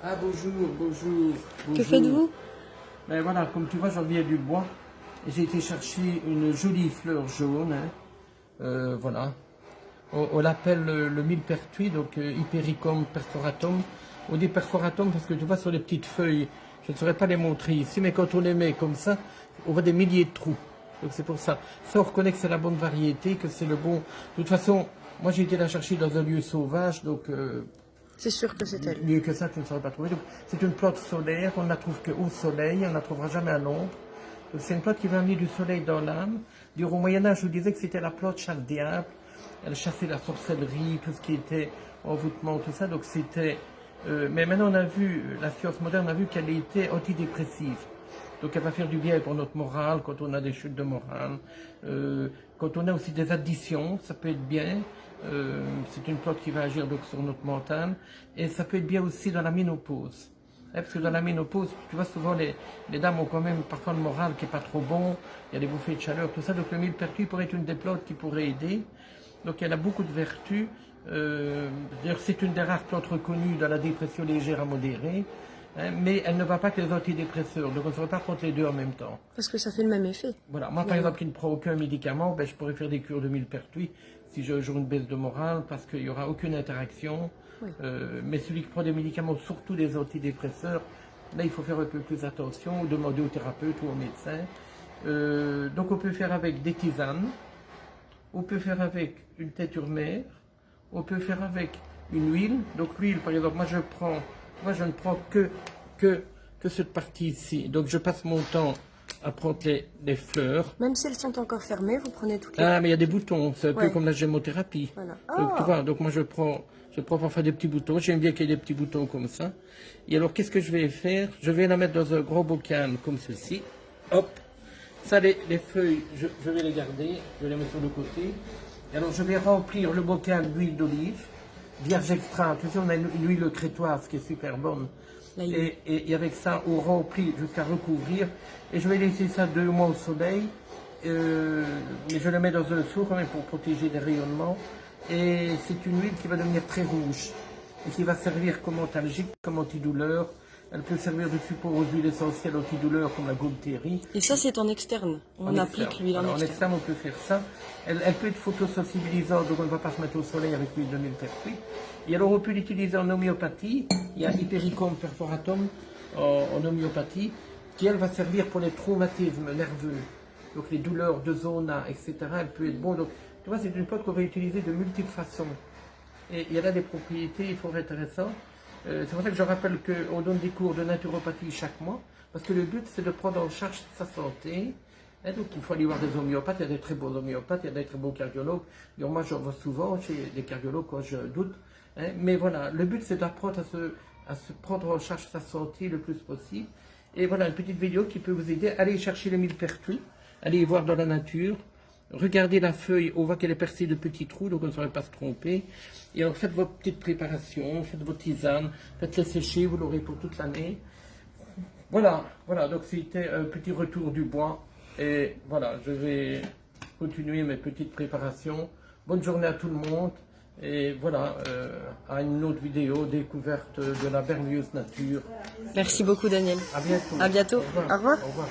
Ah bonjour, bonjour, bonjour. Que faites-vous? Ben voilà, comme tu vois, j'en viens du bois. Et j'ai été chercher une jolie fleur jaune. Voilà. On l'appelle le millepertuis, donc Hypericum perforatum. On dit perforatum parce que tu vois sur les petites feuilles, je ne saurais pas les montrer ici, mais quand on les met comme ça, on voit des milliers de trous. Donc c'est pour ça. Ça, on reconnaît que c'est la bonne variété, que c'est le bon. De toute façon, moi j'ai été la chercher dans un lieu sauvage, donc C'est sûr que c'est elle. mieux que ça, tu ne saurais pas trouver. Donc, c'est une plante solaire, on ne la trouve qu'au soleil, on ne la trouvera jamais à l'ombre. Donc, c'est une plante qui va amener du soleil dans l'âme. Durant au Moyen-Âge, je vous disais que c'était la plante chasse diable. Elle chassait la sorcellerie, tout ce qui était envoûtement, tout ça. Donc c'était. Mais maintenant, on a vu, la science moderne a vu qu'elle était antidépressive. Donc elle va faire du bien pour notre morale quand on a des chutes de morale. Quand on a aussi des additions, ça peut être bien. C'est une plante qui va agir donc sur notre mental. Et ça peut être bien aussi dans la ménopause. Parce que dans la ménopause, tu vois, souvent les dames ont quand même parfois le moral qui n'est pas trop bon. Il y a des bouffées de chaleur, tout ça. Donc le millepertuis pourrait être une des plantes qui pourrait aider. Donc elle a beaucoup de vertus. D'ailleurs, c'est une des rares plantes reconnues dans la dépression légère à modérée. Hein, mais elle ne va pas que les antidépresseurs. Donc on ne saurait pas prendre les deux en même temps. Parce que ça fait le même effet. Voilà. Moi, par exemple, qui ne prends aucun médicament, ben, je pourrais faire des cures de millepertuis si j'ai un jour une baisse de morale parce qu'il n'y aura aucune interaction. Oui. Mais celui qui prend des médicaments, surtout des antidépresseurs, là, il faut faire un peu plus attention, ou demander au thérapeute ou au médecin. Donc on peut faire avec des tisanes. On peut faire avec une têture mère, on peut faire avec une huile. Donc l'huile, par exemple, moi je ne prends que cette partie ici. Donc je passe mon temps à prendre les fleurs. Même si elles sont encore fermées, vous prenez toutes les... Ah, mais il y a des boutons, c'est un peu Ouais. comme la gémothérapie. Voilà. Donc tu Ah, vois, donc moi je prends parfois des petits boutons. J'aime bien qu'il y ait des petits boutons comme ça. Et alors qu'est-ce que je vais faire? Je vais la mettre dans un gros bocal comme ceci. Hop. Ça, les feuilles, je vais les garder, je vais les mettre sur le côté. Et alors, je vais remplir le bocal d'huile d'olive, vierge extra. Tu sais, on a une huile crétoise qui est super bonne. Et avec ça, on remplit jusqu'à recouvrir. Et je vais laisser ça 2 mois au soleil. Mais je le mets dans un seau quand même pour protéger des rayonnements. Et c'est une huile qui va devenir très rouge. Et qui va servir comme antalgique, comme antidouleur. Elle peut servir de support aux huiles essentielles antidouleurs comme la gaultérie. et ça, c'est en externe. On applique l'huile en Voilà, externe. en externe, on peut faire ça. Elle peut être photosensibilisante, donc on ne va pas se mettre au soleil avec l'huile de millepertuis. Et alors, on peut l'utiliser en homéopathie. Il y a Hypericum perforatum en homéopathie, qui elle va servir pour les traumatismes nerveux. Donc les douleurs de zona, etc. Elle peut être bon. Donc, tu vois, c'est une plante qu'on va utiliser de multiples façons. Et il y a là des propriétés fort intéressantes. C'est pour ça que je rappelle qu'on donne des cours de naturopathie chaque mois, parce que le but c'est de prendre en charge sa santé. Et donc il faut aller voir des homéopathes, il y a des très bons homéopathes, il y a des très bons cardiologues. Donc, moi j'en vois souvent chez des cardiologues quand je doute. Hein. Mais voilà, le but c'est d'apprendre à se prendre en charge sa santé le plus possible. Et voilà une petite vidéo qui peut vous aider. Allez chercher le millepertuis, allez voir dans la nature. Regardez la feuille, on voit qu'elle est percée de petits trous, donc on ne saurait pas se tromper. Et alors faites votre petite préparation, faites vos tisanes, faites-les sécher, vous l'aurez pour toute l'année. Voilà, donc c'était un petit retour du bois. Et voilà, je vais continuer mes petites préparations. Bonne journée à tout le monde. Et voilà, à une autre vidéo, découverte de la merveilleuse nature. Merci beaucoup, Daniel. À bientôt. À bientôt. Au revoir. Au revoir. Au revoir.